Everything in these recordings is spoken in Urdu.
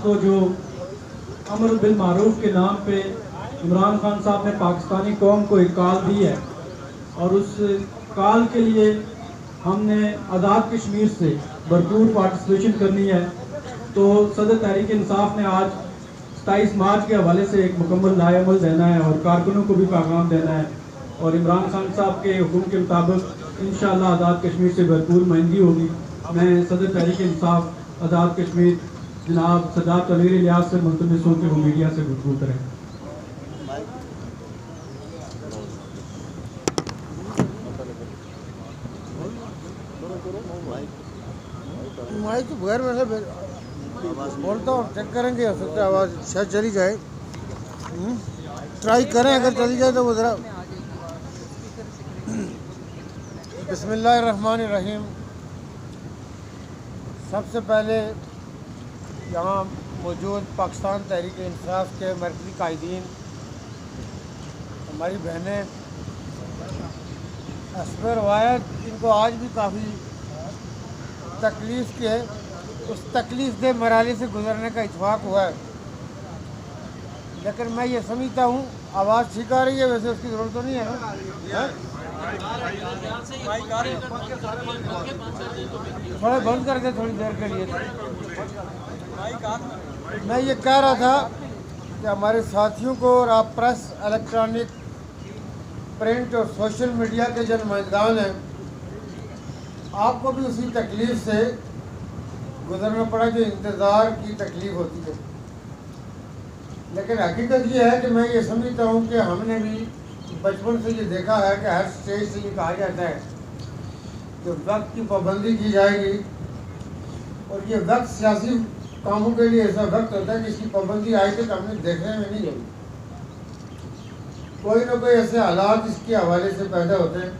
کو جو امر بالمعروف کے نام پہ عمران خان صاحب نے پاکستانی قوم کو ایک کال دی ہے، اور اس کال کے لیے ہم نے آزاد کشمیر سے بھرپور پارٹیسپیشن کرنی ہے. تو صدر تحریک انصاف نے آج 27 مارچ کے حوالے سے ایک مکمل رائے عمل دینا ہے اور کارکنوں کو بھی پیغام دینا ہے، اور عمران خان صاحب کے حکم کے مطابق انشاءاللہ آزاد کشمیر سے بھرپور مہنگی ہوگی. میں صدر تحریک انصاف آزاد کشمیر جناب سجاد تنویر الیاس سے ملتمس ہوں کہ وہ میڈیا سے گفتگو کریں. مائک تو بغیر میں سے بولتا ہوں، چیک کریں گے، ہو سکتا ہے آواز شاید چلی جائے. ٹرائی کریں، اگر چلی جائے تو وہ ذرا. بسم اللہ الرحمن الرحیم. سب سے پہلے یہاں موجود پاکستان تحریک انصاف کے مرکزی قائدین، ہماری بہنیں حسب روایت ان کو آج بھی کافی تکلیف کے اس تکلیف دہ مرحلے سے گزرنے کا اتفاق ہوا ہے، لیکن میں یہ سمجھتا ہوں آواز ٹھیک آ رہی ہے. ویسے اس کی ضرورت تو نہیں ہے نا؟ تھوڑا بند کر دیں تھوڑی دیر کے لیے. میں یہ کہہ رہا تھا کہ ہمارے ساتھیوں کو اور آپ پریس، الیکٹرانک، پرنٹ اور سوشل میڈیا کے جو نمائندگان ہیں، آپ کو بھی اسی تکلیف سے گزرنا پڑا جو انتظار کی تکلیف ہوتی ہے. لیکن حقیقت یہ ہے کہ میں یہ سمجھتا ہوں کہ ہم نے بھی بچپن سے یہ دیکھا ہے کہ ہر اسٹیج سے یہ کہا جاتا ہے کہ وقت کی پابندی کی جائے گی، اور یہ وقت سیاسی کاموں کے لیے ایسا وقت ہوتا ہے کہ اس کی پابندی آئی تک ہم نے دیکھنے میں نہیں آئی. کوئی نہ کوئی ایسے حالات اس کے حوالے سے پیدا ہوتے ہیں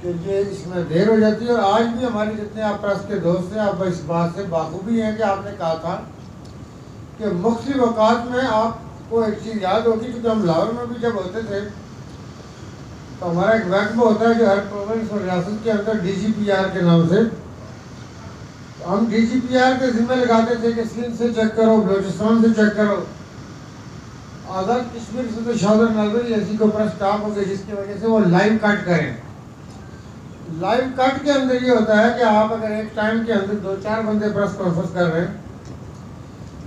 کہ یہ اس میں دیر ہو جاتی ہے. اور آج بھی ہمارے جتنے آپ پریس کے دوست ہیں، آپ اس بات سے باخوبی ہیں کہ آپ نے کہا تھا کہ مختلف اوقات میں آپ کو ایک چیز یاد ہوگی، کیونکہ ہم لاہور میں بھی جب ہوتے تھے تو ہمارا ایک محکمہ ہوتا ہے جو ہر پروونس اور ریاست کے اندر ڈی جی پی آر کے نام سے. ہم ڈی جی پی آر کے ذمہ لگاتے تھے کہ سندھ سے چیک کرو، بلوچستان سے چیک کرو. آزاد کشمیر سے تو شادر ناظری ایسی کو پریس اسٹاف ہو گئی جس کی وجہ سے وہ لائیو کٹ کریں. لائیو کٹ کے اندر یہ ہوتا ہے کہ آپ اگر ایک ٹائم کے اندر 2-4 بندے پریس کانفرنس کر رہے ہیں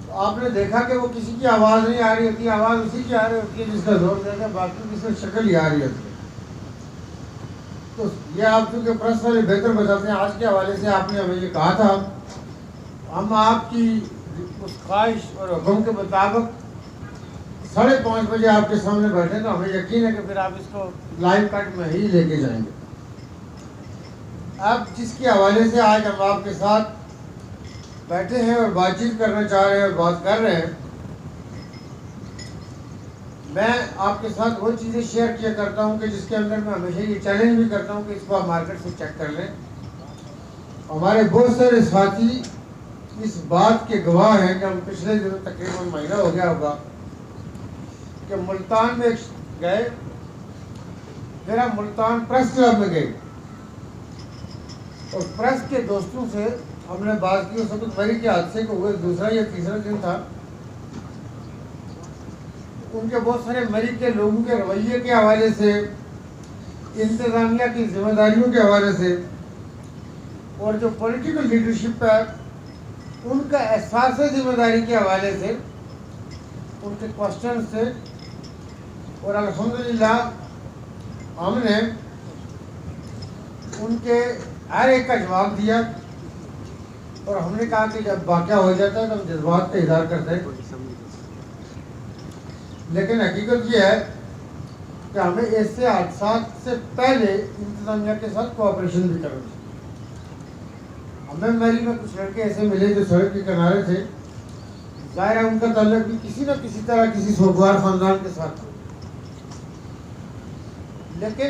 تو آپ نے دیکھا کہ وہ کسی کی آواز نہیں آ رہی ہوتی، آواز اسی کی آ رہی ہوتی ہے جس کا زور دے گا، باقی کی صرف شکل ہی آ رہی ہوتی ہے. تو یہ آپ چونکہ پریس والے بہتر بتاتے ہیں. آج کے حوالے سے آپ نے ہمیں یہ کہا تھا، ہم آپ کی اس خواہش اور حکم کے مطابق 5:30 بجے آپ کے سامنے بیٹھے، تو ہمیں یقین ہے کہ پھر آپ اس کو لائیو کٹ میں ہی لے کے جائیں گے. اب جس کے حوالے سے آج ہم آپ کے ساتھ بیٹھے ہیں اور بات چیت کرنا چاہ رہے ہیں اور بات کر رہے ہیں، میں آپ کے ساتھ وہ چیزیں شیئر کیا کرتا ہوں کہ جس کے اندر میں ہمیشہ یہ چیلنج بھی کرتا ہوں کہ اس کو آپ مارکیٹ سے چیک کر لیں. ہمارے بہت سارے ساتھی اس بات کے گواہ ہیں کہ ہم پچھلے دنوں تقریباً مہینہ ہو گیا ہوگا کہ ملتان میں گئے، پھر ہم ملتان پریس کلب میں گئے اور پریس کے دوستوں سے ہم نے بات کی. اس وقت مری کے حادثے کو ہوئے دوسرا یا تیسرا دن تھا. ان کے بہت سارے مری کے لوگوں کے رویے کے حوالے سے، انتظامیہ کی ذمہ داریوں کے حوالے سے، اور جو پولیٹیکل لیڈرشپ ہے ان کا احساس ذمہ داری کے حوالے سے ان کے کوشچن تھے. اور الحمدللہ ہم نے ان کے ہر ایک کا جواب دیا، اور ہم نے کہا کہ جب واقعہ ہو جاتا ہے تو ہم جذبات کا اظہار کرتے ہیں، لیکن حقیقت یہ ہے کہ ہمیں ایسے حادثات سے پہلے انتظامیہ کے ساتھ کوآپریشن بھی کرنا چاہیے. ہمیں میری میں کچھ لڑکے ایسے ملے جو سڑک کے کنارے تھے، ظاہر ہے ان کا تعلق بھی کسی نہ کسی طرح کسی سوگوار خاندان کے ساتھ تھا، لیکن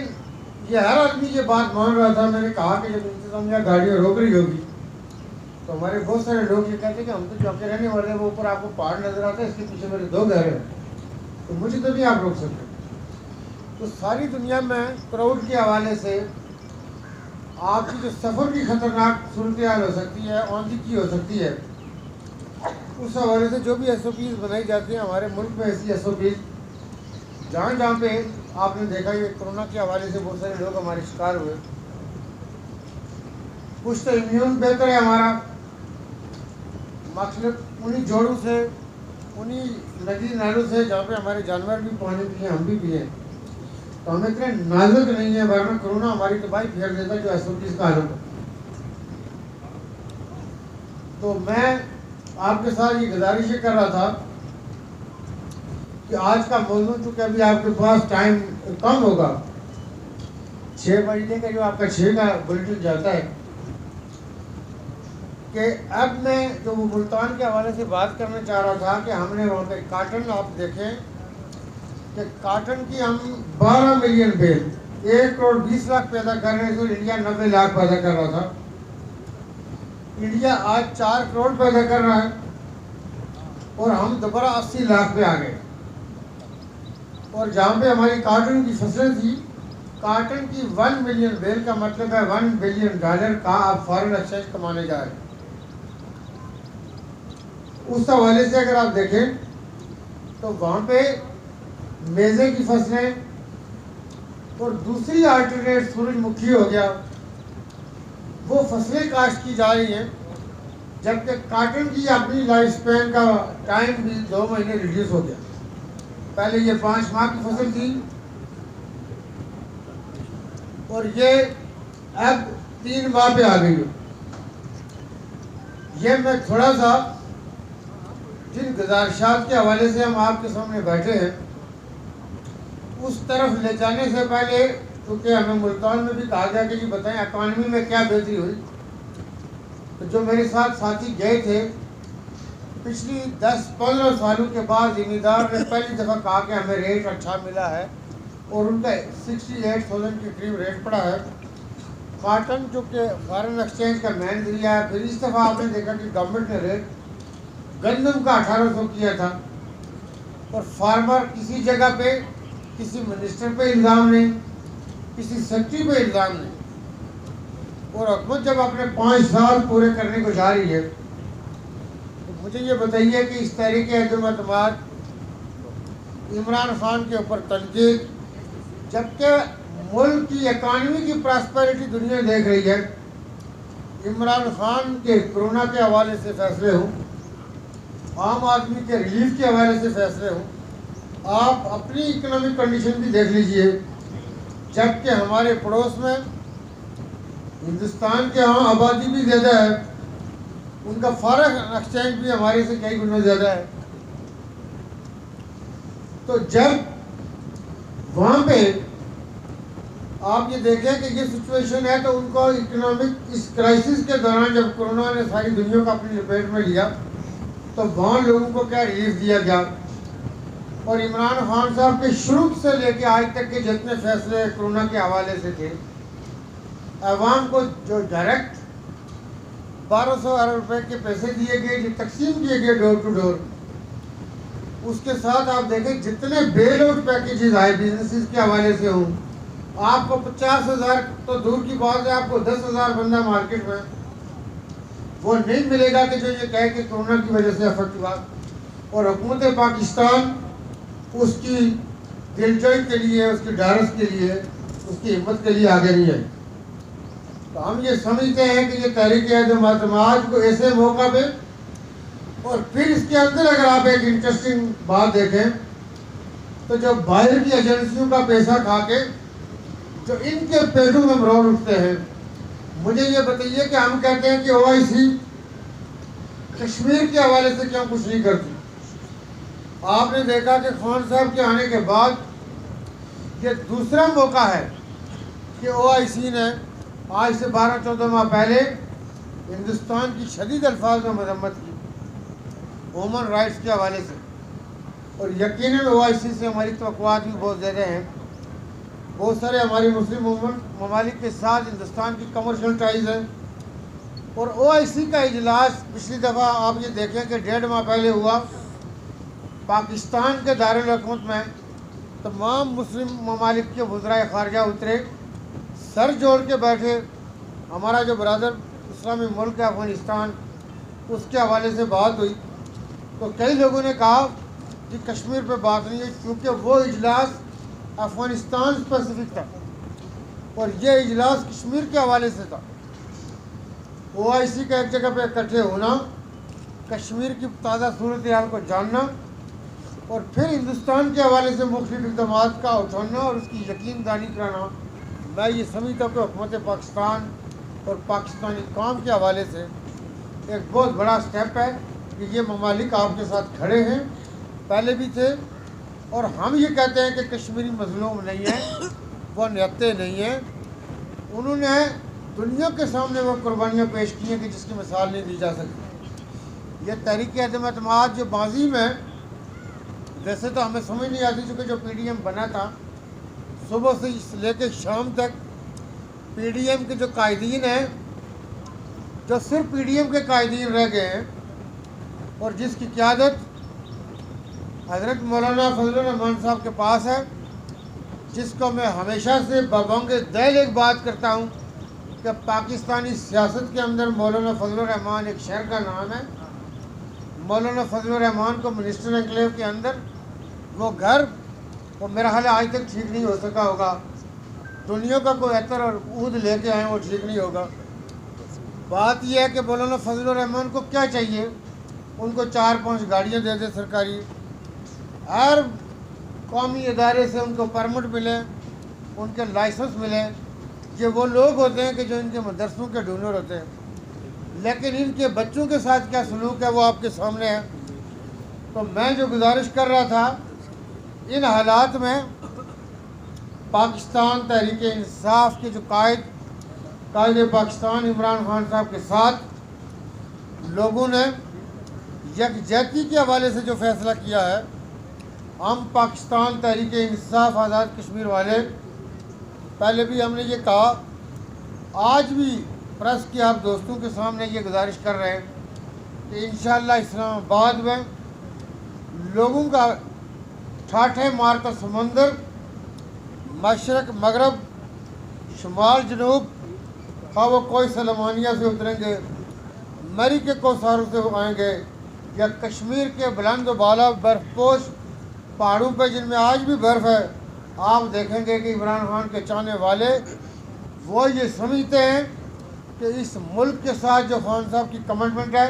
یہ ہر آدمی یہ بات مان رہا تھا. میں نے کہا کہ جب انتظامیہ گاڑیاں روک رہی ہوگی تو ہمارے بہت سارے لوگ یہ کہتے ہیں کہ ہم تو چوکے رہنے والے ہیں، وہ اوپر آپ کو پہاڑ نظر آتا ہے، اس کے پیچھے میرے 2 گھر ہیں، تو مجھے تو نہیں آپ روک سکتے. تو ساری دنیا میں کراؤڈ کے حوالے سے آپ کی جو سفر کی خطرناک صورتحال ہو سکتی ہے، آندھی کی ہو سکتی ہے، اس حوالے سے جو بھی ایس او پیز بنائی جاتی ہیں ہمارے ملک میں، ایسی ایس او پیز جہاں جہاں پہ آپ نے دیکھا یہ کرونا کے حوالے سے بہت سارے لوگ ہمارے شکار ہوئے، کچھ تو امیون بہتر ہے ہمارا، مقصد انہی جوڑوں سے، انہی ندی نالوں سے جہاں پہ ہمارے جانور بھی پانی پیے، ہم بھی پیے، تو ہم اتنے نازک نہیں ہیں، ورنہ کرونا ہماری تباہی پھیر دیتا جو ایس او پیز کا حالت ہے۔ تو میں آپ کے ساتھ یہ گزارش کر رہا تھا کہ آج کا موضوع چونکہ ابھی آپ کے پاس ٹائم کم ہوگا، 6 بجے کا جو آپ کا 6 کا بلیٹن جاتا ہے، کہ اب میں جو وہ ملتان کے حوالے سے بات کرنا چاہ رہا تھا کہ ہم نے وہاں پہ کاٹن، آپ دیکھیں کہ کاٹن کی ہم 12 ملین بیل 1 کروڑ 20 لاکھ پیدا کر رہے ہیں، تو انڈیا 90 لاکھ پیدا کر رہا تھا، انڈیا آج 4 کروڑ پیدا کر رہا ہے اور ہم دوبارہ 80 لاکھ پہ آ گئے۔ اور جہاں پہ ہماری کاٹن کی فصلیں تھی، کاٹن کی 1 ملین بیل کا مطلب ہے $1 بلین کا آپ فارن ایکسچینج کمانے جا رہے ہیں۔ اس حوالے سے اگر آپ دیکھیں تو وہاں پہ میزے کی فصلیں اور دوسری آلٹرنیٹ سورج مکھی ہو گیا، وہ فصلیں کاشت کی جا رہی ہیں، جبکہ کاٹن کی اپنی لائف سپین کا ٹائم بھی 2 مہینے ریڈیوس ہو گیا۔ پہلے یہ 5 ماہ کی فصل تھی اور یہ اب 3 ماہ پہ آ گئی ہے۔ یہ میں تھوڑا سا جن گزارشات کے حوالے سے ہم آپ کے سامنے بیٹھے ہیں اس طرف لے جانے سے پہلے، کیونکہ ہمیں ملتان میں بھی کہا گیا کہ یہ بتائیں اکانومی میں کیا بہتری ہوئی، تو جو میرے ساتھ ساتھی گئے تھے پچھلی 10-15 سالوں کے بعد زمیندار نے پہلی دفعہ کہا کہ ہمیں ریٹ اچھا ملا ہے اور ان کا 68,000 کے قریب ریٹ پڑا ہے۔ کاٹن جو کہ فارن ایکسچینج کا مین ذریعہ ہے، پھر اس دفعہ آپ نے دیکھا کہ گورنمنٹ نے ریٹ گندم کا 1800 کیا تھا، اور فارمر کسی جگہ پہ کسی منسٹر پہ الزام نہیں، کسی سیکٹری پہ الزام نہیں، اور حکومت جب اپنے 5 سال پورے کرنے کو جا رہی ہے تو مجھے یہ بتائیے کہ اس تحریک عدم اعتماد، عمران خان کے اوپر تنقید، جبکہ ملک کی اکانومی کی پراسپیرٹی دنیا دیکھ رہی ہے، عمران خان کے کرونا کے حوالے سے فیصلے ہوں، عام آدمی کے ریلیف کے حوالے سے فیصلے ہوں، آپ اپنی اکنامک کنڈیشن بھی دیکھ لیجئے، جبکہ ہمارے پڑوس میں ہندوستان کے ہاں آبادی بھی زیادہ ہے، ان کا فارن ایکسچینج بھی ہمارے سے کئی گنا زیادہ ہے، تو جب وہاں پہ آپ یہ دیکھیں کہ یہ سچویشن ہے تو ان کو اکنامک اس کرائسس کے دوران جب کرونا نے ساری دنیا کو اپنی لپیٹ میں لیا تو وہاں لوگوں کو کیا ریلیف دیا گیا، اور عمران خان صاحب کے شروع سے لے کے آج تک کے جتنے فیصلے کرونا کے حوالے سے تھے، عوام کو جو ڈائریکٹ 1200 ارب روپے کے پیسے دیے گئے جو تقسیم کیے گئے ڈور ٹو ڈور، اس کے ساتھ آپ دیکھیں جتنے بیل آؤٹ پیکیجز آئے بزنسز کے حوالے سے ہوں، آپ کو 50,000 تو دور کی بات ہے، آپ کو 10,000 بندہ مارکیٹ میں وہ نہیں ملے گا کہ جو یہ کہے کہ کرونا کی وجہ سے افیکٹ ہوا، اور حکومت پاکستان اس کی دلجوئی کے لیے، اس کی ڈھارس کے لیے، اس کی ہمت کے لیے آگے نہیں آئی۔ تو ہم یہ سمجھتے ہیں کہ یہ تحریک عدم اعتماد کو ایسے موقع پہ، اور پھر اس کے اندر اگر آپ ایک انٹرسٹنگ بات دیکھیں تو جو باہر کی ایجنسیوں کا پیسہ کھا کے جو ان کے پیٹوں میں مروڑ اٹھتے ہیں، مجھے یہ بتائیے کہ ہم کہتے ہیں کہ OIC کشمیر کے حوالے سے کیوں کچھ نہیں کرتی۔ آپ نے دیکھا کہ خان صاحب کے آنے کے بعد یہ دوسرا موقع ہے کہ OIC نے آج سے 12-14 ماہ پہلے ہندوستان کی شدید الفاظ میں مذمت کی ہیومن رائٹس کے حوالے سے، اور یقیناً OIC سے ہماری توقعات بھی بہت زیادہ ہیں۔ بہت سارے ہماری مسلم ممالک کے ساتھ ہندوستان کی کمرشل ٹائز ہیں، اور OIC کا اجلاس پچھلی دفعہ آپ یہ دیکھیں کہ 1.5 ماہ پہلے ہوا، پاکستان کے دارالحکومت میں تمام مسلم ممالک کے وزرائے خارجہ اترے، سر جوڑ کے بیٹھے، ہمارا جو برادر اسلامی ملک ہے افغانستان، اس کے حوالے سے بات ہوئی، تو کئی لوگوں نے کہا کہ کشمیر پہ بات نہیں ہے، کیونکہ وہ اجلاس افغانستان اسپیسیفک تھا اور یہ اجلاس کشمیر کے حوالے سے تھا۔ OIC کا ایک جگہ پہ اکٹھے ہونا، کشمیر کی تازہ صورتحال کو جاننا اور پھر ہندوستان کے حوالے سے مختلف اقدامات کا اٹھانا اور اس کی یقین دہانی کرانا، میں یہ سمجھتا ہوں کہ حکومت پاکستان اور پاکستانی قوم کے حوالے سے ایک بہت بڑا سٹیپ ہے کہ یہ ممالک آپ کے ساتھ کھڑے ہیں، پہلے بھی تھے، اور ہم یہ کہتے ہیں کہ کشمیری مظلوم نہیں ہیں، وہ نہتے نہیں ہیں، انہوں نے دنیا کے سامنے وہ قربانیاں پیش کی ہیں کہ جس کی مثال نہیں دی جا سکتی۔ یہ تحریک عدم اعتماد جو ماضی میں ویسے تو ہمیں سمجھ نہیں آتی، چونکہ جو PDM بنا تھا صبح سے لے کے شام تک PDM کے جو قائدین ہیں، جو صرف PDM کے قائدین رہ گئے ہیں اور جس کی قیادت حضرت مولانا فضل الرحمان صاحب کے پاس ہے، جس کو میں ہمیشہ سے ببانگ دل ایک بات کرتا ہوں کہ پاکستانی سیاست کے اندر مولانا فضل الرحمان ایک شہر کا نام ہے۔ مولانا فضل الرحمان کو منسٹر انکلیو کے اندر وہ گھر، وہ میرا حال آج تک ٹھیک نہیں ہو سکا ہوگا، دنیا کا کوئی عطر اور عود لے کے آئیں وہ ٹھیک نہیں ہوگا۔ بات یہ ہے کہ مولانا فضل الرحمان کو کیا چاہیے، ان کو 4-5 گاڑیاں دے دے سرکاری، ہر قومی ادارے سے ان کو پرمٹ ملے، ان کے لائسنس ملے۔ یہ وہ لوگ ہوتے ہیں کہ جو ان کے مدرسوں کے ڈونر ہوتے ہیں، لیکن ان کے بچوں کے ساتھ کیا سلوک ہے وہ آپ کے سامنے ہے۔ تو میں جو گزارش کر رہا تھا، ان حالات میں پاکستان تحریک انصاف کے جو قائد پاکستان عمران خان صاحب کے ساتھ لوگوں نے یکجہتی کے حوالے سے جو فیصلہ کیا ہے، ہم پاکستان تحریک انصاف آزاد کشمیر والے پہلے بھی ہم نے یہ کہا، آج بھی پریس کے آپ دوستوں کے سامنے یہ گزارش کر رہے ہیں کہ انشاءاللہ اسلام آباد میں لوگوں کا ٹھاٹھے مارتا سمندر، مشرق مغرب شمال جنوب، خواہ وہ کوئی سلمانیہ سے اتریں گے، مری کے کوساروں سے آئیں گے، یا کشمیر کے بلند و بالا برف پوش پہاڑوں پہ جن میں آج بھی برف ہے، آپ دیکھیں گے کہ عمران خان کے چاہنے والے وہ یہ سمجھتے ہیں کہ اس ملک کے ساتھ جو خان صاحب کی کمٹمنٹ ہے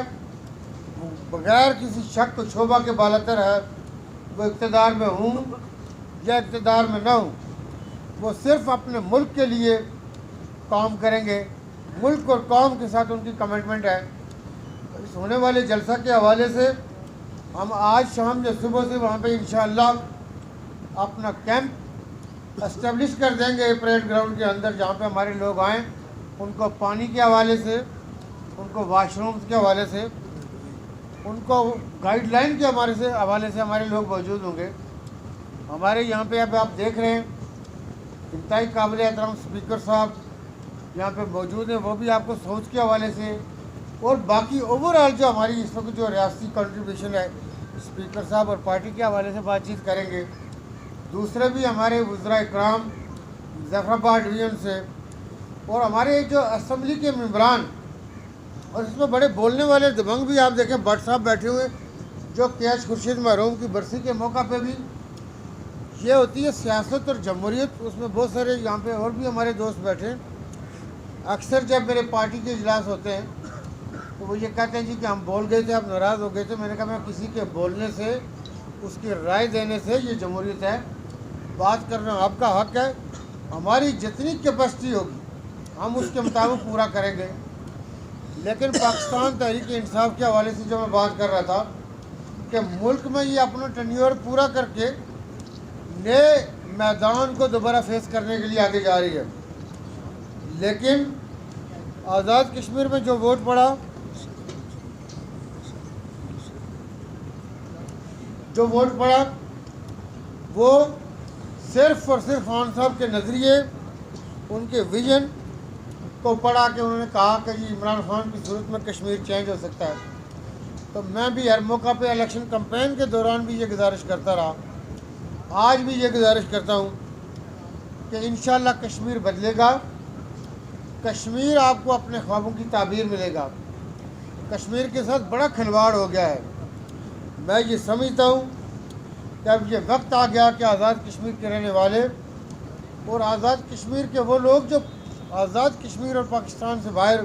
بغیر کسی شک و شبہ کے بالاتر ہے، وہ اقتدار میں ہوں یا اقتدار میں نہ ہوں، وہ صرف اپنے ملک کے لیے کام کریں گے، ملک اور قوم کے ساتھ ان کی کمٹمنٹ ہے۔ اس ہونے والے جلسہ کے حوالے سے ہم آج شام جو صبح سے وہاں پہ انشاءاللہ اپنا کیمپ اسٹیبلش کر دیں گے پریڈ گراؤنڈ کے اندر، جہاں پہ ہمارے لوگ آئیں، ان کو پانی کے حوالے سے، ان کو واش رومز کے حوالے سے، ان کو گائیڈ لائن کے حوالے سے ہمارے لوگ موجود ہوں گے۔ ہمارے یہاں پہ اب آپ دیکھ رہے ہیں انتہائی قابل احترام اسپیکر صاحب یہاں پہ موجود ہیں، وہ بھی آپ کو سوچ کے حوالے سے اور باقی اوور آل جو ہماری اس وقت جو ریاستی کنٹریبیوشن ہے، اسپیکر صاحب اور پارٹی کے حوالے سے بات چیت کریں گے۔ دوسرے بھی ہمارے وزراء اکرام ظفر آباد ڈویژن سے اور ہمارے جو اسمبلی کے ممبران، اور اس میں بڑے بولنے والے دبنگ بھی آپ دیکھیں بٹ صاحب بیٹھے ہوئے، جو KH خورشید محروم کی برسی کے موقع پہ بھی یہ ہوتی ہے سیاست اور جمہوریت، اس میں بہت سارے یہاں پہ اور بھی ہمارے دوست بیٹھے ہیں۔ اکثر جب میرے پارٹی کے اجلاس ہوتے ہیں تو وہ یہ کہتے ہیں جی کہ ہم بول گئے تھے، آپ ناراض ہو گئے تھے۔ میں نے کہا میں کسی کے بولنے سے، اس کی رائے دینے سے یہ جمہوریت ہے، بات کرنا آپ کا حق ہے، ہماری جتنی کیپیسٹی ہوگی ہم اس کے مطابق پورا کریں گے۔ لیکن پاکستان تحریک انصاف کے حوالے سے جو میں بات کر رہا تھا کہ ملک میں یہ اپنا ٹینیور پورا کر کے نئے میدان کو دوبارہ فیس کرنے کے لیے آگے جا رہی ہے، لیکن آزاد کشمیر میں جو ووٹ پڑا، وہ صرف اور صرف خان صاحب کے نظریے، ان کے ویژن کو پڑھا کہ انہوں نے کہا کہ جی عمران خان کی صورت میں کشمیر چینج ہو سکتا ہے۔ تو میں بھی ہر موقع پہ الیکشن کمپین کے دوران بھی یہ گزارش کرتا رہا، آج بھی یہ گزارش کرتا ہوں کہ انشاءاللہ کشمیر بدلے گا، کشمیر آپ کو اپنے خوابوں کی تعبیر ملے گا۔ کشمیر کے ساتھ بڑا کھلواڑ ہو گیا ہے، میں یہ سمجھتا ہوں کہ اب یہ وقت آ گیا کہ آزاد کشمیر کے رہنے والے اور آزاد کشمیر کے وہ لوگ جو آزاد کشمیر اور پاکستان سے باہر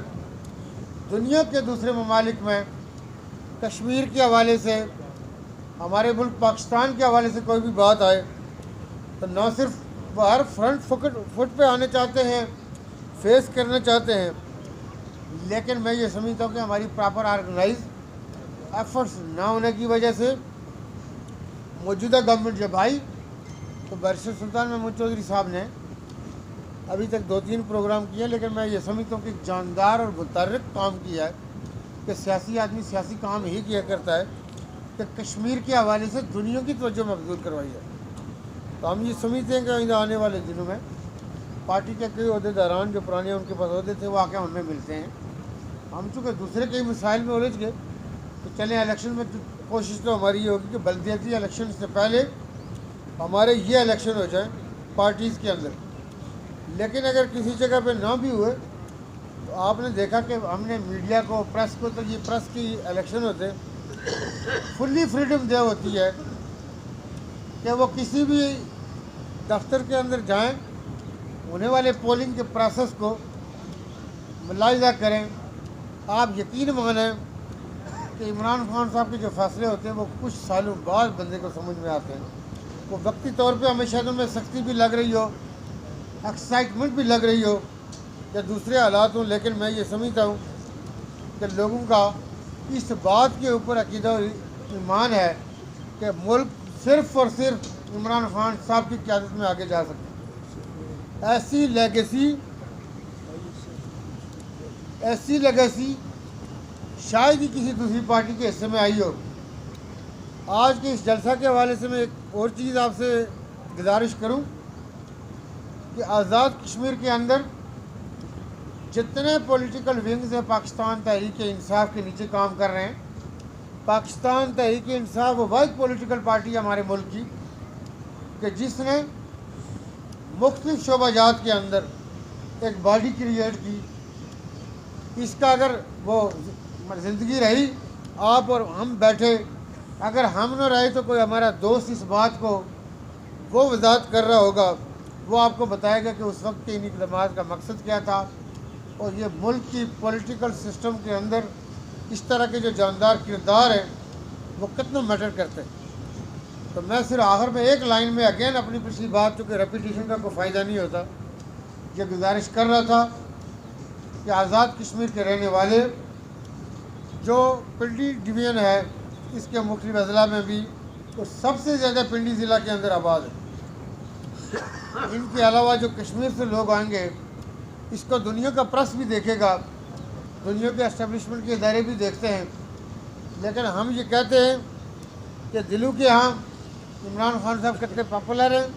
دنیا کے دوسرے ممالک میں کشمیر کے حوالے سے ہمارے ملک پاکستان کے حوالے سے کوئی بھی بات آئے تو نہ صرف وہ ہر فرنٹ فٹ پہ آنے چاہتے ہیں، فیس کرنا چاہتے ہیں، لیکن میں یہ سمجھتا ہوں کہ ہماری پراپر آرگنائز ایفرٹس نہ ہونے کی وجہ سے موجودہ گورنمنٹ جب آئی تو بیرسٹر سلطان محمود چودھری صاحب نے ابھی تک 2-3 پروگرام کیے، لیکن میں یہ سمجھتا ہوں کہ جاندار اور متحرک کام کیا ہے کہ سیاسی آدمی سیاسی کام ہی کیا کرتا ہے کہ کشمیر کے حوالے سے دنیا کی توجہ مبذول کروائی ہے۔ تو ہم یہ سمجھتے ہیں کہ آنے والے دنوں میں پارٹی کے کئی عہدیداران جو پرانے ان کے پاس عہدے تھے وہ آ کے ان میں ملتے ہیں۔ ہم چونکہ دوسرے کئی مسائل میں الجھ گئے تو چلیں الیکشن میں کوشش تو ہماری یہ ہوگی کہ بلدیاتی الیکشن سے پہلے ہمارے یہ الیکشن ہو جائیں پارٹیز کے اندر، لیکن اگر کسی جگہ پہ نہ بھی ہوئے تو آپ نے دیکھا کہ ہم نے میڈیا کو، پریس کو، تو یہ پریس کی الیکشن ہوتے فلی فریڈم دے ہوتی ہے کہ وہ کسی بھی دفتر کے اندر جائیں، ہونے والے پولنگ کے پروسیس کو ملاحظہ کریں۔ آپ یقین مانیں کہ عمران خان صاحب کے جو فیصلے ہوتے ہیں وہ کچھ سالوں بعد بندے کو سمجھ میں آتے ہیں۔ وہ وقتی طور پہ ہمیں شاید ان میں سختی بھی لگ رہی ہو، ایکسائٹمنٹ بھی لگ رہی ہو یا دوسرے حالات ہوں، لیکن میں یہ سمجھتا ہوں کہ لوگوں کا اس بات کے اوپر عقیدہ اور ایمان ہے کہ ملک صرف اور صرف عمران خان صاحب کی قیادت میں آگے جا سکتا ہے۔ ایسی لیگیسی شاید ہی کسی دوسری پارٹی کے حصے میں آئی ہو۔ آج کے اس جلسہ کے حوالے سے میں ایک اور چیز آپ سے گزارش کروں کہ آزاد کشمیر کے اندر جتنے پولیٹیکل ونگز ہیں پاکستان تحریک انصاف کے نیچے کام کر رہے ہیں، پاکستان تحریک انصاف وہ واحد پولیٹیکل پارٹی ہے ہمارے ملک کی کہ جس نے مختلف شعبہ جات کے اندر ایک باڈی کریٹ کی۔ اس کا اگر وہ زندگی رہی، آپ اور ہم بیٹھے، اگر ہم نہ رہے تو کوئی ہمارا دوست اس بات کو وہ وضاحت کر رہا ہوگا، وہ آپ کو بتائے گا کہ اس وقت کے ان اقدامات کا مقصد کیا تھا اور یہ ملک کی پولیٹیکل سسٹم کے اندر اس طرح کے جو جاندار کردار ہیں وہ کتنا میٹر کرتے ہیں۔ تو میں صرف آخر میں ایک لائن میں اگین اپنی پچھلی بات، چونکہ ریپیٹیشن کا کوئی فائدہ نہیں ہوتا، یہ گزارش کر رہا تھا کہ آزاد کشمیر کے رہنے والے جو پنڈی ڈویژن ہے اس کے مختلف اضلاع میں بھی تو سب سے زیادہ پنڈی ضلع کے اندر آباد ہے۔ ان کے علاوہ جو کشمیر سے لوگ آئیں گے اس کو دنیا کا پریس بھی دیکھے گا، دنیا کے اسٹیبلشمنٹ کے ادارے بھی دیکھتے ہیں، لیکن ہم یہ کہتے ہیں کہ دلوں کے ہاں عمران خان صاحب کتنے پاپولر ہیں،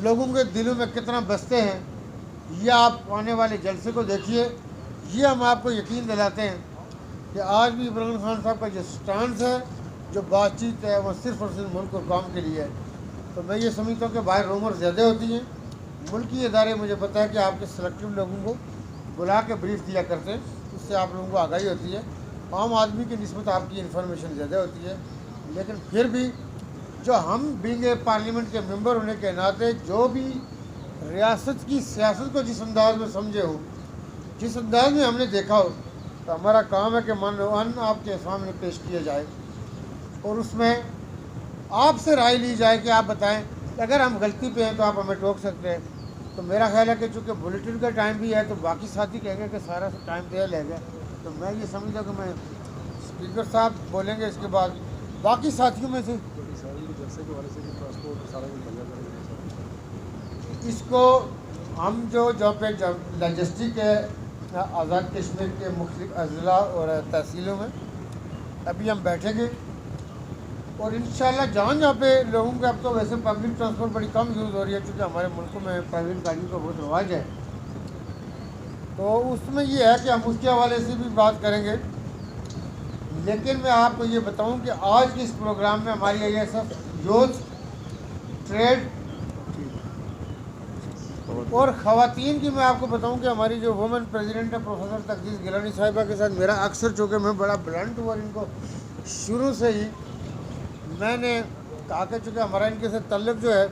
لوگوں کے دلوں میں کتنا بستے ہیں، یہ آپ آنے والے جلسے کو دیکھیے۔ یہ ہم آپ کو یقین دلاتے ہیں کہ آج بھی عمران خان صاحب کا جو سٹانس ہے، جو بات چیت ہے، وہ صرف اور صرف ملک اور قوم کے لیے ہے۔ تو میں یہ سمجھتا ہوں کہ باہر رومر زیادہ ہوتی ہیں، ملکی ادارے مجھے پتہ ہے کہ آپ کے سلیکٹو لوگوں کو بلا کے بریف دیا کرتے ہیں، اس سے آپ لوگوں کو آگاہی ہوتی ہے، عام آدمی کی نسبت آپ کی انفارمیشن زیادہ ہوتی ہے، لیکن پھر بھی جو ہم بینگ پارلیمنٹ کے ممبر ہونے کے ناطے جو بھی ریاست کی سیاست کو جس انداز میں سمجھے ہو، جس انداز میں ہم نے دیکھا ہو، تو ہمارا کام ہے کہ من آپ کے سامنے پیش کیا جائے اور اس میں آپ سے رائے لی جائے کہ آپ بتائیں اگر ہم غلطی پہ ہیں تو آپ ہمیں ٹوک سکتے ہیں۔ تو میرا خیال ہے کہ چونکہ بلیٹن کا ٹائم بھی ہے تو باقی ساتھی کہیں گے کہ سارا ٹائم دے لے گا، تو میں یہ سمجھتا ہوں کہ میں اسپیکر صاحب بولیں گے، اس کے بعد باقی ساتھیوں میں سے اس کو ہم جو پہ لاجسٹک ہے آزاد کشمیر کے مختلف اضلاع اور تحصیلوں میں ابھی ہم بیٹھیں گے اور انشاءاللہ جہاں پہ لوگوں کے اب تو ویسے پبلک ٹرانسپورٹ بڑی کم یوز ہو رہی ہے چونکہ ہمارے ملکوں میں پرائیویٹ گاڑیوں کا بہت رواج ہے، تو اس میں یہ ہے کہ ہم اس کے حوالے سے بھی بات کریں گے۔ لیکن میں آپ کو یہ بتاؤں کہ آج کے اس پروگرام میں ہماری I S F youth, trade اور خواتین کی میں آپ کو بتاؤں کہ ہماری جو وومن پریزیڈنٹ ہے پروفیسر تقدیس گیلانی صاحبہ کے ساتھ میرا اکثر، چونکہ میں بڑا بلنٹ ہوں اور ان کو شروع سے ہی میں نے کہا کہ چونکہ ہمارا ان کے سے تعلق جو ہے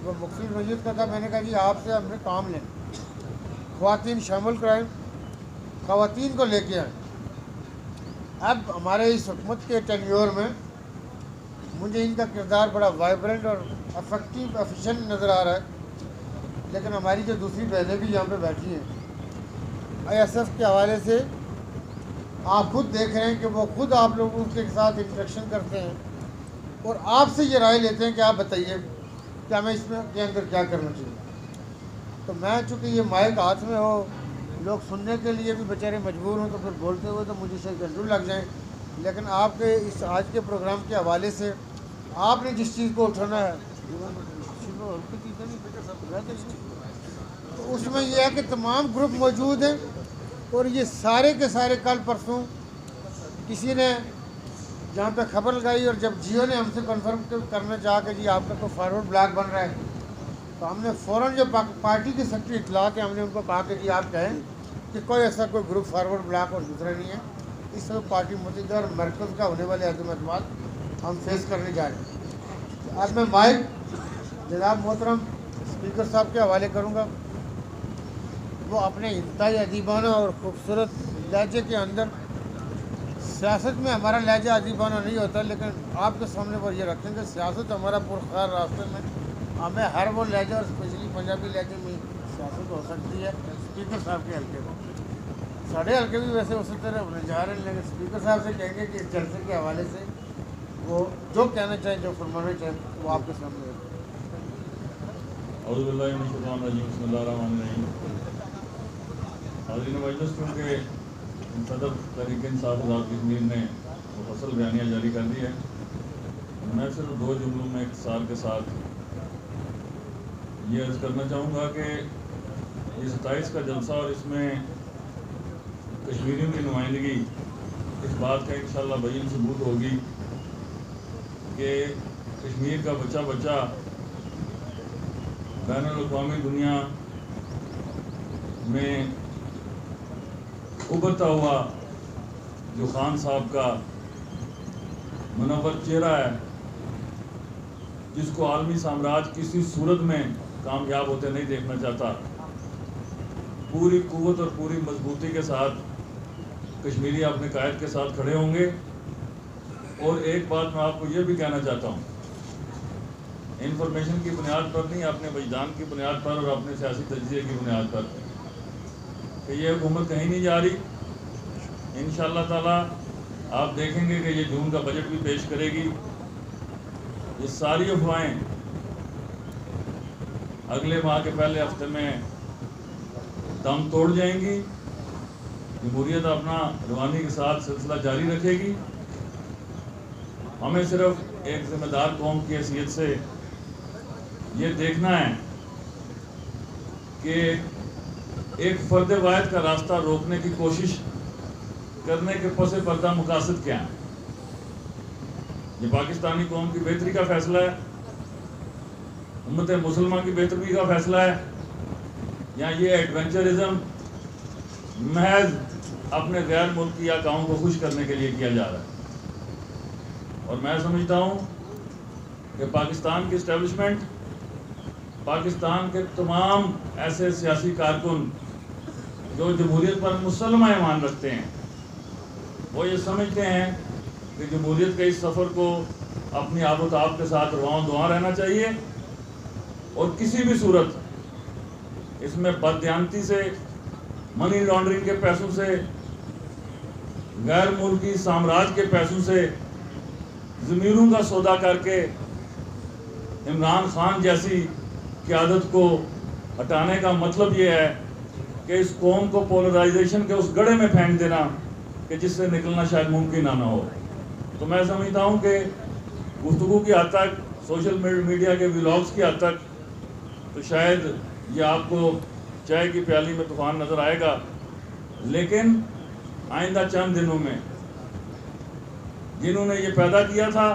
وہ مختلف وجود کا تھا، میں نے کہا جی آپ سے ہم نے کام لیں، خواتین شامل کرائیں، خواتین کو لے کے آئیں۔ اب ہمارے اس حکومت کے ٹینیور میں مجھے ان کا کردار بڑا وائبرنٹ اور افیکٹو ایفیشینٹ نظر آ رہا ہے، لیکن ہماری جو دوسری بہنیں بھی یہاں پہ بیٹھی ہیں آئی ایس ایف کے حوالے سے آپ خود دیکھ رہے ہیں کہ وہ خود آپ لوگوں کے ساتھ انٹریکشن کرتے ہیں اور آپ سے یہ رائے لیتے ہیں کہ آپ بتائیے کہ ہمیں اس میں کے اندر کیا کرنا چاہیے۔ تو میں چونکہ یہ مائک ہاتھ میں ہو، لوگ سننے کے لیے بھی بیچارے مجبور ہوں، تو پھر بولتے ہوئے تو مجھے شاید گھنٹوں لگ جائیں، لیکن آپ کے اس آج کے پروگرام کے حوالے سے آپ نے جس چیز کو اٹھانا ہے تو اس میں یہ ہے کہ تمام گروپ موجود ہیں اور یہ سارے کے سارے کل پرسوں کسی نے جہاں پہ خبر لگائی اور جب جیو نے ہم سے کنفرم کرنا چاہا کہ جی آپ کا کوئی فارورڈ بلاک بن رہا ہے، تو ہم نے فوراً جو پارٹی کے سیکرٹری اطلاع کے ہم نے ان کو کہا کہ جی آپ کہیں کہ کوئی ایسا کوئی گروپ فارورڈ بلاک اور دوسرا نہیں ہے، اس وقت پارٹی متحدہ اور مرکز کا ہونے والے عدم اعتماد ہم فیس کرنے جا رہے ہیں۔ اب میں مائک جناب محترم اسپیکر صاحب کے حوالے کروں گا، وہ اپنے انتہائی ادیبانہ اور خوبصورت لہجے کے اندر، سیاست میں ہمارا لہجہ ادیبانہ نہیں ہوتا، لیکن آپ کے سامنے پر یہ رکھیں کہ سیاست ہمارا پرخار راستے میں ہمیں ہر وہ لہجہ اور اسپیشلی پنجابی لہجے میں سیاست ہو سکتی ہے۔ اسپیکر صاحب کے حلقے میں ساڑھے حلقے بھی ویسے اسی طرح ہونے جا رہے ہیں، لیکن اسپیکر صاحب سے کہیں گے کہ اس جلسے کے حوالے سے وہ جو کہنا چاہیں، جو فرمانا چاہیں، وہ آپ کے سامنے ہے۔ اعوذ باللہ من الشیطان الرجیم، بسم اللہ الرحمن الرحیم۔ حاضرین مجلس، کیونکہ صدر تحریک انصاف آزاد کشمیر نے مفصل بیانیہ جاری کر دی ہے، میں صرف 2 جملوں میں اختصار کے ساتھ یہ عرض کرنا چاہوں گا کہ یہ 27 کا جلسہ اور اس میں کشمیریوں کی نمائندگی اس بات کا انشاءاللہ بین ثبوت ہوگی کہ کشمیر کا بچہ بچہ بین الاقوامی دنیا میں ابھرتا ہوا جو خان صاحب کا منور چہرہ ہے، جس کو عالمی سامراج کسی صورت میں کامیاب ہوتے نہیں دیکھنا چاہتا، پوری قوت اور پوری مضبوطی کے ساتھ کشمیری اپنے قائد کے ساتھ کھڑے ہوں گے۔ اور ایک بات میں آپ کو یہ بھی کہنا چاہتا ہوں، انفارمیشن کی بنیاد پر نہیں، اپنے وجدان کی بنیاد پر اور اپنے سیاسی تجزیے کی بنیاد پر، کہ یہ حکومت کہیں نہیں جا رہی۔ انشاءاللہ تعالیٰ آپ دیکھیں گے کہ یہ جون کا بجٹ بھی پیش کرے گی۔ یہ ساری افواہیں اگلے ماہ کے پہلے ہفتے میں دم توڑ جائیں گی۔ جمہوریت اپنا روانی کے ساتھ سلسلہ جاری رکھے گی۔ ہمیں صرف ایک ذمہ دار قوم کی حیثیت سے یہ دیکھنا ہے کہ ایک فرد واحد کا راستہ روکنے کی کوشش کرنے کے پس پردہ مقاصد کیا ہیں۔ یہ پاکستانی قوم کی بہتری کا فیصلہ ہے، امت مسلمہ کی بہتری کا فیصلہ ہے، یا یہ ایڈونچرزم محض اپنے غیر ملکی آقاؤں کو خوش کرنے کے لیے کیا جا رہا ہے۔ اور میں سمجھتا ہوں کہ پاکستان کی اسٹیبلشمنٹ، پاکستان کے تمام ایسے سیاسی کارکن جو جمہوریت پر مسلمہ ایمان رکھتے ہیں، وہ یہ سمجھتے ہیں کہ جمہوریت کے اس سفر کو اپنی آب و تاب کے ساتھ رواں دواں رہنا چاہیے، اور کسی بھی صورت اس میں بددیانتی سے، منی لانڈرنگ کے پیسوں سے، غیر ملکی سامراج کے پیسوں سے ضمیروں کا سودا کر کے عمران خان جیسی قیادت کو ہٹانے کا مطلب یہ ہے کہ اس قوم کو پولرائزیشن کے اس گڑھے میں پھینک دینا کہ جس سے نکلنا شاید ممکن نہ ہو۔ تو میں سمجھتا ہوں کہ گفتگو کی حد تک، سوشل میڈیا کے ولاگز کی حد تک تو شاید یہ آپ کو چائے کی پیالی میں طوفان نظر آئے گا، لیکن آئندہ چند دنوں میں جنہوں نے یہ پیدا کیا تھا،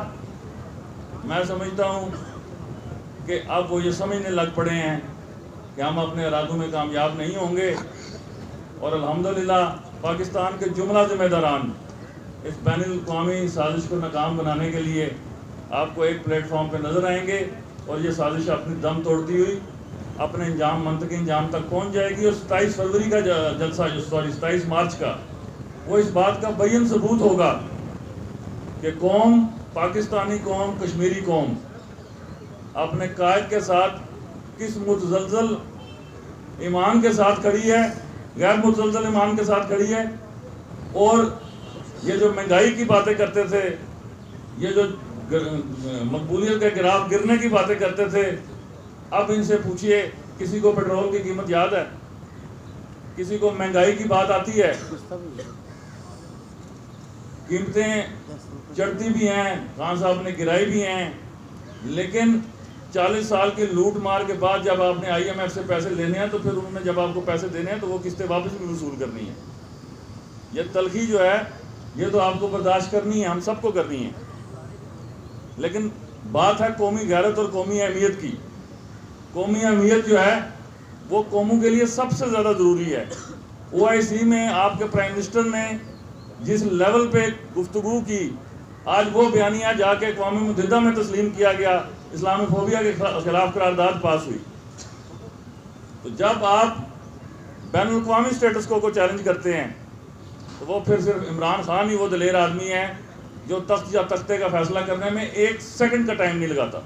میں سمجھتا ہوں کہ اب وہ یہ سمجھنے لگ پڑے ہیں کہ ہم اپنے ارادوں میں کامیاب نہیں ہوں گے، اور الحمدللہ پاکستان کے جملہ ذمہ داران اس بین الاقوامی سازش کو ناکام بنانے کے لیے آپ کو ایک پلیٹ فارم پہ نظر آئیں گے اور یہ سازش اپنی دم توڑتی ہوئی اپنے منطقی انجام تک پہنچ جائے گی. اور 27 فروری کا جلسہ 27 مارچ کا وہ اس بات کا بین ثبوت ہوگا کہ قوم، پاکستانی قوم، کشمیری قوم اپنے قائد کے ساتھ کس متزلزل ایمان کے ساتھ کھڑی ہے، غیر متزلزل ایمان کے ساتھ کھڑی ہے. اور یہ جو مہنگائی کی باتیں کرتے تھے، یہ جو مقبولیت کے گراف گرنے کی باتیں کرتے تھے، اب ان سے پوچھئے کسی کو پیٹرول کی قیمت یاد ہے؟ کسی کو مہنگائی کی بات آتی ہے؟ قیمتیں چڑھتی بھی ہیں، خان صاحب نے گرائی بھی ہیں، لیکن 40 سال کی لوٹ مار کے بعد جب آپ نے IMF سے پیسے لینے ہیں تو پھر انہوں نے جب آپ کو پیسے دینے ہیں تو وہ قسطیں واپس بھی وصول کرنی ہے. یہ تلخی جو ہے یہ تو آپ کو برداشت کرنی ہے، ہم سب کو کرنی ہے. لیکن بات ہے قومی غیرت اور قومی اہمیت کی. قومی اہمیت جو ہے وہ قوموں کے لیے سب سے زیادہ ضروری ہے. OIC میں آپ کے پرائم منسٹر نے جس لیول پہ گفتگو کی، آج وہ بیانیہ جا کے اقوام متحدہ میں تسلیم کیا گیا، اسلامی فوبیا کے خلاف قرارداد پاس ہوئی. تو جب آپ بین الاقوامی سٹیٹس کو چیلنج کرتے ہیں تو وہ پھر صرف عمران خان ہی وہ دلیر آدمی ہے جو تخت یا تختے کا فیصلہ کرنے میں 1 سیکنڈ کا ٹائم نہیں لگاتا.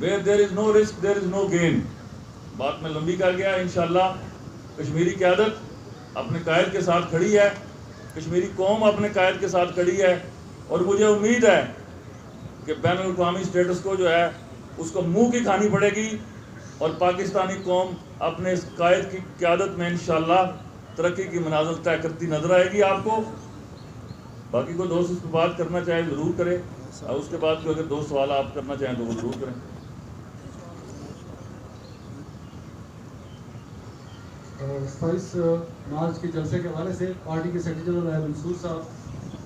Where there is no risk, there is no gain. بات میں لمبی کر گیا. انشاءاللہ کشمیری قیادت اپنے قائد کے ساتھ کھڑی ہے، کشمیری قوم اپنے قائد کے ساتھ کھڑی ہے، اور مجھے امید ہے کہ بین الاقوامی سٹیٹس کو جو ہے اس کو منہ کی کھانی پڑے گی، اور پاکستانی قوم اپنے اس قائد کی قیادت میں انشاءاللہ ترقی کی منازل طے کرتی نظر آئے گی آپ کو. باقی کوئی دوست اس پہ بات کرنا چاہے ضرور کرے، اور اس کے بعد کوئی اگر دوست سوال آپ کرنا چاہیں تو وہ ضرور کریں. 27 مارچ کے جلسے کے حوالے سے پارٹی کے سیکرٹری جنرل منصور صاحب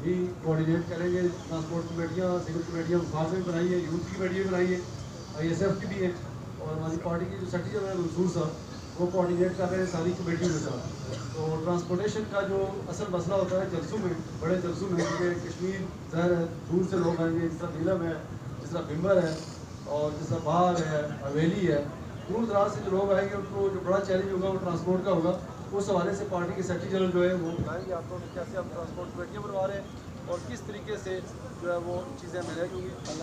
بھی کوآرڈینیٹ کریں گے. ٹرانسپورٹ کمیٹیاں، سول کمیٹیاں مفاد میں بنائی ہے، یوتھ کی کمیٹی بھی بنائی ہے، ISF کی بھی ہے، اور ہماری پارٹی کے جو سیکرٹری جنرل منصور صاحب وہ کوآرڈینیٹ کر رہے ہیں ساری کمیٹیوں کے ساتھ. تو ٹرانسپورٹیشن کا جو اصل مسئلہ ہوتا ہے جلسوں میں، بڑے جلسوں میں، کیونکہ کشمیر ظاہر ہے دور سے لوگ آئیں گے، جس طرح نیلم ہے، جس طرح بھمبر ہے، اور جس طرح باغ ہے، حویلی ہے، دور دراز سے جو لوگ آئیں گے ان کو جو بڑا چیلنج ہوگا وہ ٹرانسپورٹ کا ہوگا. اس حوالے سے پارٹی کے سیکرٹری جنرل جو ہے وہ بتائیں گے آپ کو کہ کیسے ہم ٹرانسپورٹ کمیٹیاں بنوا رہے ہیں اور کس طریقے سے جو ہے وہ چیزیں ملیں گی. ہر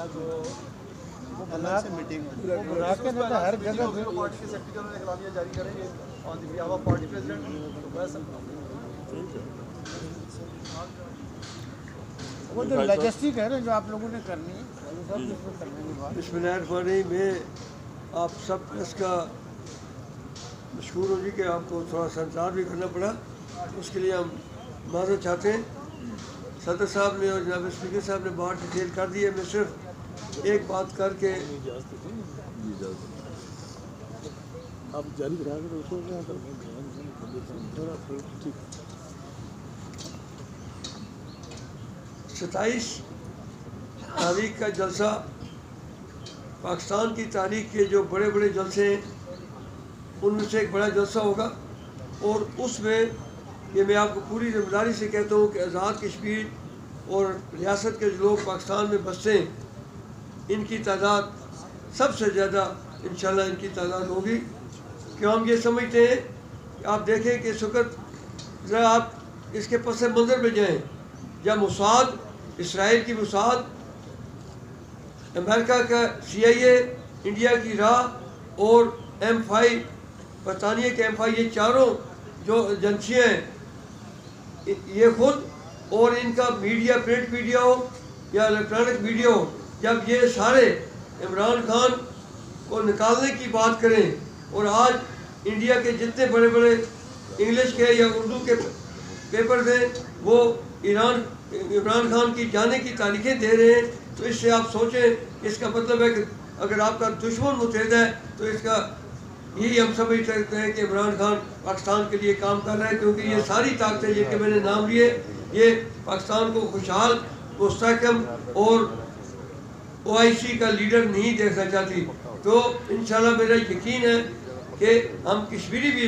جگہ پارٹی کے سیکرٹری جنرل اعلامیہ جاری کریں گے اور پارٹی پریزیڈنٹ وہ جو لاجسٹک ہے نا جو آپ لوگوں نے کرنی ہے. بسم اللہ الرحمن الرحیم. میں آپ سب اس کا مشکور ہو جی کہ آپ کو تھوڑا سا انتظار بھی کرنا پڑا، اس کے لیے ہم معذرت چاہتے ہیں. صدر صاحب نے اور جناب اسپیکر صاحب نے بات ڈیٹیل کر دی ہے. میں صرف ایک بات کر کے آپ جاری کرا کے 27 تاریخ کا جلسہ پاکستان کی تاریخ کے جو بڑے بڑے جلسے ہیں ان میں سے ایک بڑا جلسہ ہوگا، اور اس میں یہ میں آپ کو پوری ذمہ داری سے کہتا ہوں کہ آزاد کشمیر اور ریاست کے جو لوگ پاکستان میں بستے ہیں ان کی تعداد سب سے زیادہ انشاءاللہ ان کی تعداد ہوگی. کیوں ہم یہ سمجھتے ہیں کہ آپ دیکھیں کہ اس وقت ذرا آپ اس کے پس منظر میں جائیں، جب موساد، اسرائیل کی موساد، امریکہ کا CIA، انڈیا کی راہ اور M5 برطانیہ کے M5، یہ چاروں جو ایجنسیاں ہیں یہ خود اور ان کا میڈیا، پرنٹ میڈیا ہو یا الیکٹرانک میڈیا ہو، جب یہ سارے عمران خان کو نکالنے کی بات کریں اور آج انڈیا کے جتنے بڑے بڑے انگلش کے یا اردو کے پیپر ہیں وہ عمران خان کی جانے کی تاریخیں دے رہے ہیں، تو اس سے آپ سوچیں اس کا مطلب ہے کہ اگر آپ کا دشمن متحد ہے تو اس کا یہی ہم سمجھ سکتے ہیں کہ عمران خان پاکستان کے لیے کام کر رہے ہیں، کیونکہ یہ ساری طاقتیں جن کے میں نے نام لیے یہ پاکستان کو خوشحال، مستحکم اور OIC کا لیڈر نہیں دیکھنا چاہتی. تو انشاءاللہ میرا یقین ہے کہ ہم کشمیری بھی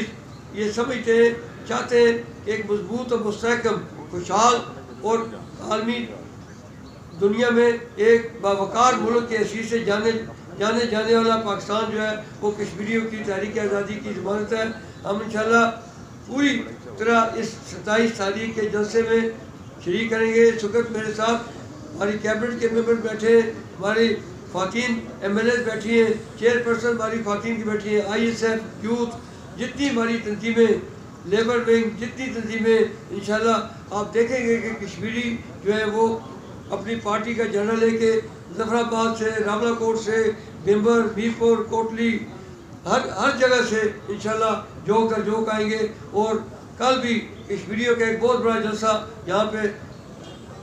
یہ سمجھتے ہیں، چاہتے ہیں کہ ایک مضبوط اور مستحکم، خوشحال اور عالمی دنیا میں ایک باوقار ملک کی حیثیت سے جانے والا پاکستان جو ہے وہ کشمیریوں کی تحریک آزادی کی ضمانت ہے. ہم انشاءاللہ پوری طرح اس 27 تاریخ کے جلسے میں شریک کریں گے. اس وقت میرے ساتھ ہماری کیبنٹ کے ممبر بیٹھے ہیں, ہماری خواتین ایم ایل اے بیٹھی ہیں, چیئر پرسن ہماری خواتین کی بیٹھی ہیں, آئی ایس ایف, یوتھ, جتنی ہماری تنظیمیں, لیبر ونگ, جتنی تنظیمیں, انشاءاللہ آپ دیکھیں گے کہ کشمیری جو ہے وہ اپنی پارٹی کا جھنڈا لے کے ظفر آباد سے, راولہ کوٹ سے, بمبر, میر پور, کوٹلی, ہر جگہ سے انشاءاللہ جوک آئیں گے. اور کل بھی کشمیریوں کا ایک بہت بڑا جلسہ یہاں پہ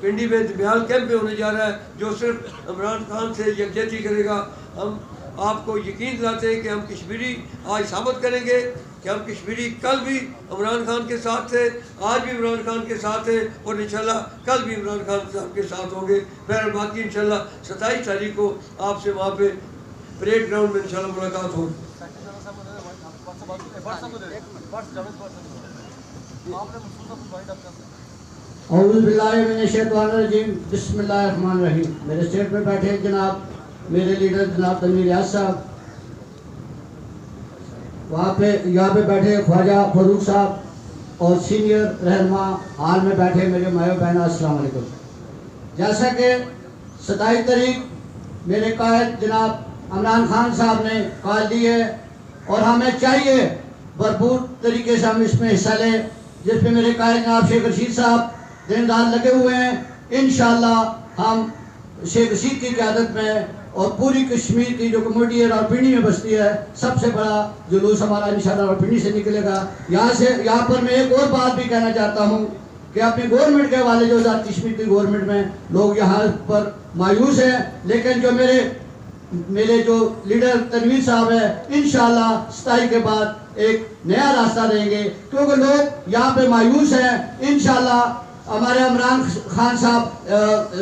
پنڈی میں دمیال کیمپ میں ہونے جا رہا ہے, جو صرف عمران خان سے یکجہتی کرے گا. ہم آپ کو یقین دلاتے ہیں کہ ہم کشمیری آج ثابت کریں گے کہ ہم کشمیری کل بھی عمران خان کے ساتھ تھے, آج بھی عمران خان کے ساتھ ہیں, اور انشاءاللہ کل بھی عمران خان صاحب کے ساتھ ہوں گے. بہرحال باقی انشاءاللہ 27 تاریخ کو آپ سے وہاں پہ پریڈ گراؤنڈ میں انشاءاللہ ملاقات ہوگی. اعوذ باللہ من الشیطان الرجیم, بسم اللہ الرحمن الرحیم. میرے اسٹیٹ میں بیٹھے جناب میرے لیڈر جناب تنویر ریاض صاحب, یہاں پہ بیٹھے خواجہ فاروق صاحب اور سینئر رہنما ہال میں بیٹھے میرے مائیو بہنوں, السلام علیکم. جیسا کہ 27 تاریخ میرے قائد جناب عمران خان صاحب نے کال دی ہے, اور ہمیں چاہیے بھرپور طریقے سے ہم اس میں حصہ لیں, جس پہ میرے قائد جناب شیخ رشید صاحب دن رات لگے ہوئے ہیں. انشاءاللہ ہم شیخ رشید کی قیادت میں اور پوری کشمیر کی جو کمیونٹی ہے راولپنڈی میں بستی ہے, سب سے بڑا جلوس ہمارا انشاءاللہ راولپنڈی سے نکلے گا. یہاں پر میں ایک اور بات بھی کہنا چاہتا ہوں کہ اپنی گورنمنٹ کے حوالے جو آزاد کشمیر کی گورنمنٹ میں لوگ یہاں پر مایوس ہیں, لیکن جو میرے جو لیڈر تنویر صاحب ہے انشاءاللہ 27 کے بعد ایک نیا راستہ دیں گے, کیونکہ لوگ یہاں پہ مایوس ہیں. انشاءاللہ ہمارے عمران خان صاحب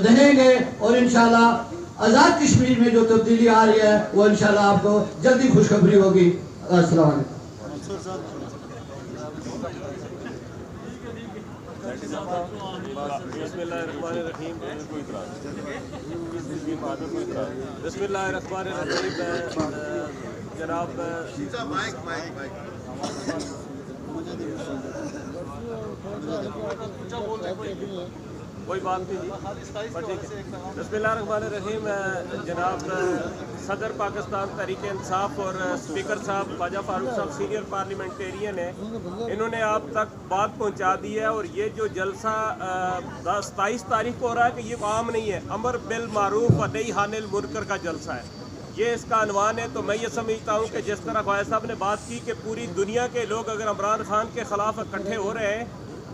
رہیں گے, اور انشاءاللہ آزاد کشمیر میں جو تبدیلی آ رہی ہے وہ انشاءاللہ آپ کو جلدی خوشخبری ہوگی. السلام علیکم. بسم اللہ الرحمن الرحیم. بسم اللہ الرحمن الرحیم. جناب کوئی بات نہیں. بسم اللہ الرحمن الرحیم. جناب صدر پاکستان تحریک انصاف اور اسپیکر صاحب خواجہ فاروق صاحب سینئر پارلیمنٹیرین ہیں, انہوں نے آپ تک بات پہنچا دی ہے. اور یہ جو جلسہ 27 تاریخ کو ہو رہا ہے کہ یہ عام نہیں ہے, امر بالمعروف و نہی عن المنکر کا جلسہ ہے, یہ اس کا عنوان ہے. تو میں یہ سمجھتا ہوں کہ جس طرح خواجہ صاحب نے بات کی کہ پوری دنیا کے لوگ اگر عمران خان کے خلاف اکٹھے ہو رہے ہیں,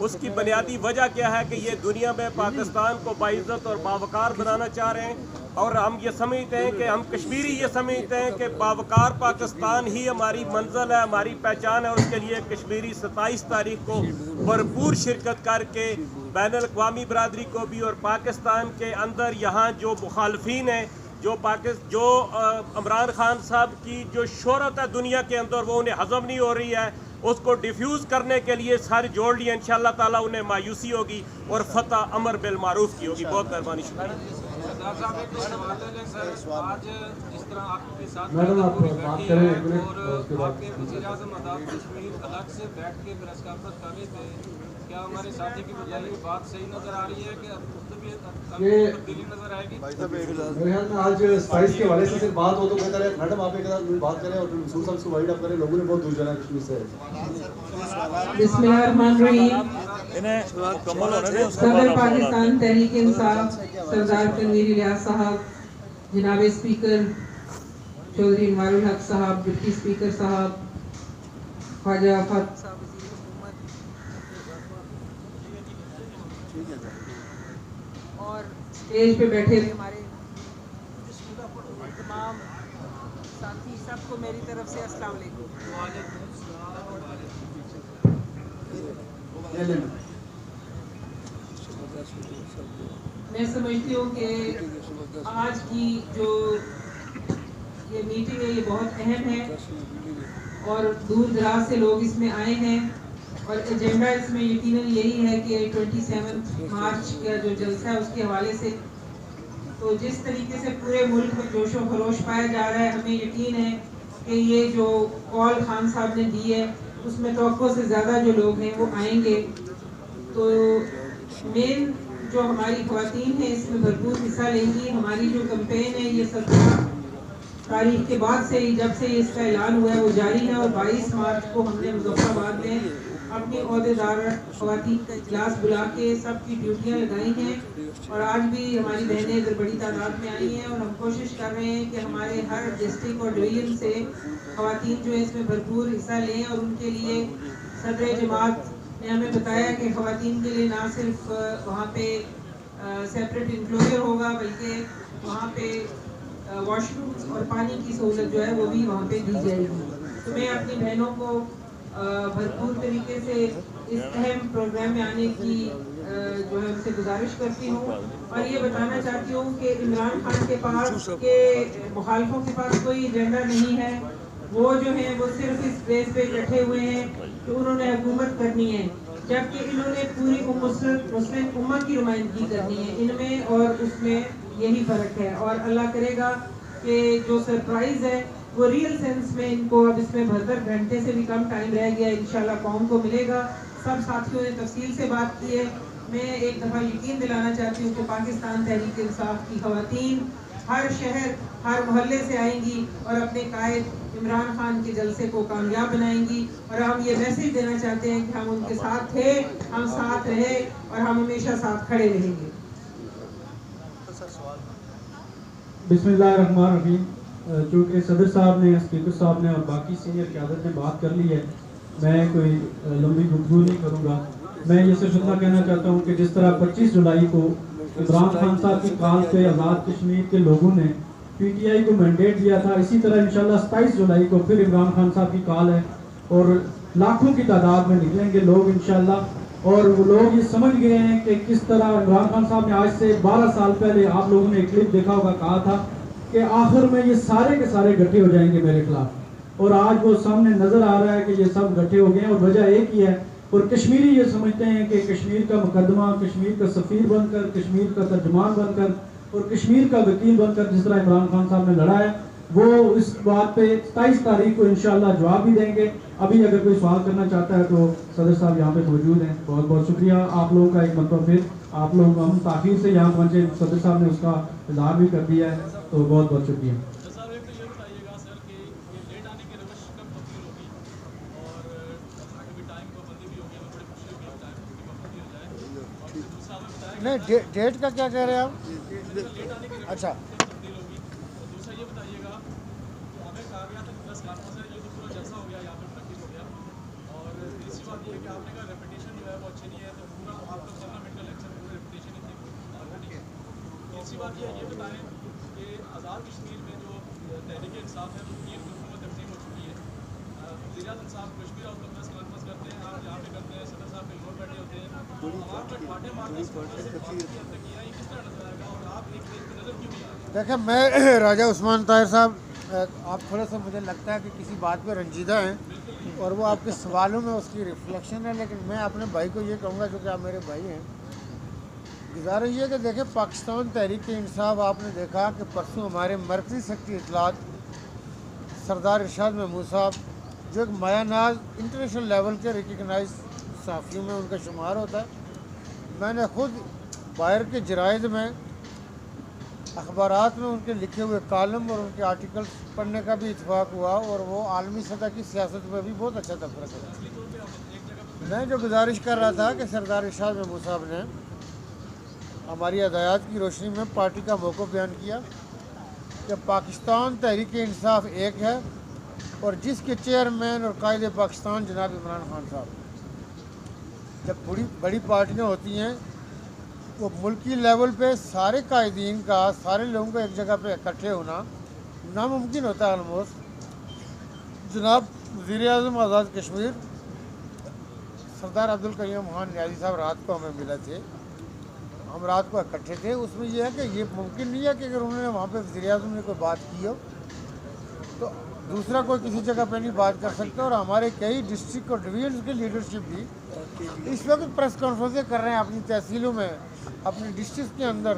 اس کی بنیادی وجہ کیا ہے کہ یہ دنیا میں پاکستان کو باعزت اور باوقار بنانا چاہ رہے ہیں. اور ہم یہ سمجھتے ہیں کہ ہم کشمیری یہ سمجھتے ہیں کہ باوقار پاکستان ہی ہماری منزل ہے, ہماری پہچان ہے. اور اس کے لیے کشمیری 27 تاریخ کو بھرپور شرکت کر کے بین الاقوامی برادری کو بھی اور پاکستان کے اندر یہاں جو مخالفین ہیں, جو عمران خان صاحب کی جو شہرت ہے دنیا کے اندر وہ انہیں ہضم نہیں ہو رہی ہے, اس کو ڈیفیوز کرنے کے لیے سر جوڑ لیے. انشاءاللہ تعالیٰ انہیں مایوسی ہوگی اور فتح امر بالمعروف کی ہوگی. بہت مہربانی. میڈم آپ بات کریں ایک منٹ. وزیر اعظم آزاد کشمیر الگ سے بیٹھ کے برسکافت کر رہے تھے, کیا ہمارے ساتھی کی بجائے یہ بات صحیح نظر آ رہی ہے کہ تبدیلی نظر آئے گی؟ میرے خیال میں آج 27 کے حوالے سے صرف بات ہو تو بہتر ہے. میڈم آپ ایک بات کریں اور منصور صاحب سے وائڈ اپ کریں, لوگوں نے بہت دور جانا ہے کشمیر سے. بسم اللہ الرحمن الرحیم. صدر پاکستان تحریک انصاف سردار تنویر ریاض صاحب, جناب اسپیکر چودھری انوار الحق صاحب, ڈپٹی اسپیکر صاحب, خواجہ فاروق صاحب وزیر حکومت, اور اسٹیج پہ بیٹھے ہمارے تمام ساتھی, سب کو میری طرف سے السلام علیکم. میں سمجھتی ہوں کہ آج کی جو یہ میٹنگ ہے یہ بہت اہم ہے, اور دور دراز سے لوگ اس میں آئے ہیں, اور ایجنڈا اس میں یقیناً یہی ہے کہ 27 مارچ کا جو جلسہ ہے اس کے حوالے سے تو جس طریقے سے پورے ملک میں جوش و خروش پایا جا رہا ہے، ہمیں یقین ہے کہ یہ جو کال خان صاحب نے دی ہے اس میں توقع سے زیادہ جو لوگ ہیں وہ آئیں گے. تو مین جو ہماری خواتین ہیں اس میں بھرپور حصہ لیں گی. ہماری جو کمپین ہے یہ 17 تاریخ کے بعد سے ہی، جب سے اس کا اعلان ہوا ہے، وہ جاری ہے. اور 22 مارچ کو ہم نے مظفر آباد میں اپنی عہدیدار خواتین کا اجلاس بلا کے سب کی ڈیوٹیاں لگائی ہیں. اور آج بھی ہماری بہنیں ادھر بڑی تعداد میں آئی ہیں، اور ہم کوشش کر رہے ہیں کہ ہمارے ہر ڈسٹرکٹ اور ڈویژن سے خواتین جو ہے اس میں بھرپور حصہ لیں. اور ان کے لیے صدر جماعت نے ہمیں بتایا کہ خواتین کے لیے نہ صرف وہاں پہ سیپریٹ انکلوژر ہوگا، بلکہ وہاں پہ واش روم اور پانی کی سہولت جو ہے وہ بھی وہاں پہ دی جائے گی. تو میں اپنی بہنوں کو بھرپور طریقے سے اس اہم پروگرام میں آنے کی جو ہے ان سے گزارش کرتی ہوں. اور یہ بتانا چاہتی ہوں کہ عمران خان کے پاس کے مخالفوں کے پاس کوئی ایجنڈا نہیں ہے. وہ جو ہیں وہ صرف اس بیس پہ اکٹھے ہوئے ہیں کہ انہوں نے حکومت کرنی ہے، جبکہ انہوں نے پوری مسلم امت کی نمائندگی کرنی ہے. ان میں اور اس میں یہی فرق ہے. اور اللہ کرے گا کہ جو سرپرائز ہے وہ ریئل سینس میں ان کو اب اس میں 72 گھنٹے سے بھی کم ٹائم رہ گیا، انشاءاللہ قوم کو ملے گا. سب ساتھیوں نے تفصیل سے بات کی ہے. میں ایک دفعہ یقین دلانا چاہتی ہوں کہ پاکستان تحریک انصاف کی خواتین ہر شہر ہر محلے سے آئیں گی اور اپنے قائد عمران خان کے جلسے کو کامیاب بنائیں گی. اور ہم یہ میسج دینا چاہتے ہیں کہ ہم ان کے ساتھ تھے، ہم ساتھ رہے اور ہم ہمیشہ ساتھ کھڑے رہیں گے. بسم اللہ الرحمن الرحیم. چونکہ صدر صاحب نے، اسپیکر صاحب نے اور باقی سینئر قیادت نے بات کر لی ہے، میں کوئی لمبی گفتگو نہیں کروں گا. میں یہ صرف اتنا کہنا چاہتا ہوں کہ جس طرح 25 جولائی کو عمران خان صاحب کی کال پہ آزاد کشمیر کے لوگوں نے پی ٹی آئی کو مینڈیٹ دیا تھا، اسی طرح انشاءاللہ 27 جولائی کو پھر عمران خان صاحب کی کال ہے اور لاکھوں کی تعداد میں نکلیں گے لوگ انشاءاللہ. اور وہ لوگ یہ سمجھ گئے ہیں کہ کس طرح عمران خان صاحب نے آج سے 12 سال پہلے، آپ لوگوں نے ایک کلپ دیکھا ہوگا، کہا تھا کہ آخر میں یہ سارے کے سارے گٹھے ہو جائیں گے میرے خلاف. اور آج وہ سامنے نظر آ رہا ہے کہ یہ سب گٹھے ہو گئے ہیں. اور وجہ ایک ہی ہے، اور کشمیری یہ سمجھتے ہیں کہ کشمیر کا مقدمہ، کشمیر کا سفیر بن کر، کشمیر کا ترجمان بن کر اور کشمیر کا وکیل بن کر جس طرح عمران خان صاحب نے لڑا ہے، وہ اس بات پہ 27 تاریخ کو انشاءاللہ جواب بھی دیں گے. ابھی اگر کوئی سوال کرنا چاہتا ہے تو صدر صاحب یہاں پہ موجود ہیں. بہت بہت شکریہ آپ لوگوں کا ایک مرتبہ پھر. آپ لوگ ہم تاخیر سے یہاں پہنچے، صدر صاحب نے اس کا اظہار بھی کر دیا ہے، تو بہت بہت شکریہ. نہیں ڈیٹ کا کیا کہہ رہے ہیں آپ؟ اچھا دوسرا یہ بتائیے گا کہ ہمیں کہا گیا تھا کہ 10 لاکھ سے جو پورا جلسہ ہو گیا یہاں پہ منعقد ہو گیا. اور تیسری بات یہ ہے کہ آپ نے کہا ریپوٹیشن جو ہے وہ اچھی نہیں ہے، تو پورا آپ کا پارلیمنٹ کا الیکشن پورا ریپوٹیشن ہی تھی. تیسری بات یہ بتائیں کہ آزاد کشمیر میں جو تحریک انصاف ہے وہ 3 گروپوں میں تقسیم ہو چکی ہے. وزیر اعظم صاحب کشمیر اور کانگریس کانفرنس کرتے ہیں، آپ یہاں پہ کرتے ہیں، صدر صاحب بنگلور بیٹھے ہوتے ہیں. دیکھیں میں راجہ عثمان طاہر صاحب، آپ تھوڑا سا مجھے لگتا ہے کہ کسی بات پہ رنجیدہ ہیں اور وہ آپ کے سوالوں میں اس کی ریفلیکشن ہے، لیکن میں اپنے بھائی کو یہ کہوں گا جو کہ آپ میرے بھائی ہیں، گزارش یہ کہ دیکھیں پاکستان تحریک انصاف، آپ نے دیکھا کہ پرسوں ہمارے مرکزی سیکرٹری اطلاعات سردار ارشاد محمود صاحب جو ایک مایہ ناز انٹرنیشنل لیول کے ریکگنائز صحافیوں میں ان کا شمار ہوتا ہے، میں نے خود باہر کے جرائد میں، اخبارات میں ان کے لکھے ہوئے کالم اور ان کے آرٹیکلز پڑھنے کا بھی اتفاق ہوا، اور وہ عالمی سطح کی سیاست میں بھی بہت اچھا تفرق ہے. میں جو گزارش کر رہا تھا کہ سردار ارشاد محمود صاحب نے ہماری ہدایات کی روشنی میں پارٹی کا موقف بیان کیا کہ پاکستان تحریک انصاف ایک ہے، اور جس کے چیئرمین اور قائد پاکستان جناب عمران خان صاحب. جب بڑی پارٹیاں ہوتی ہیں وہ ملکی لیول پہ سارے قائدین کا، سارے لوگوں کا ایک جگہ پہ اکٹھے ہونا ناممکن ہوتا ہے آلموسٹ. جناب وزیر اعظم آزاد کشمیر سردار عبدالکریم خان نیازی صاحب رات کو ہمیں ملے تھے، ہم رات کو اکٹھے تھے. اس میں یہ ہے کہ یہ ممکن نہیں ہے کہ اگر انہوں نے وہاں پہ وزیر اعظم نے کوئی بات کی ہو تو دوسرا کوئی کسی جگہ پہ نہیں بات کر سکتا. اور ہمارے کئی ڈسٹرکٹ اور ڈویژن کے لیڈرشپ بھی اس وقت پریس کانفرنسیں کر رہے ہیں اپنی تحصیلوں میں، اپنے ڈسٹرکٹ کے اندر،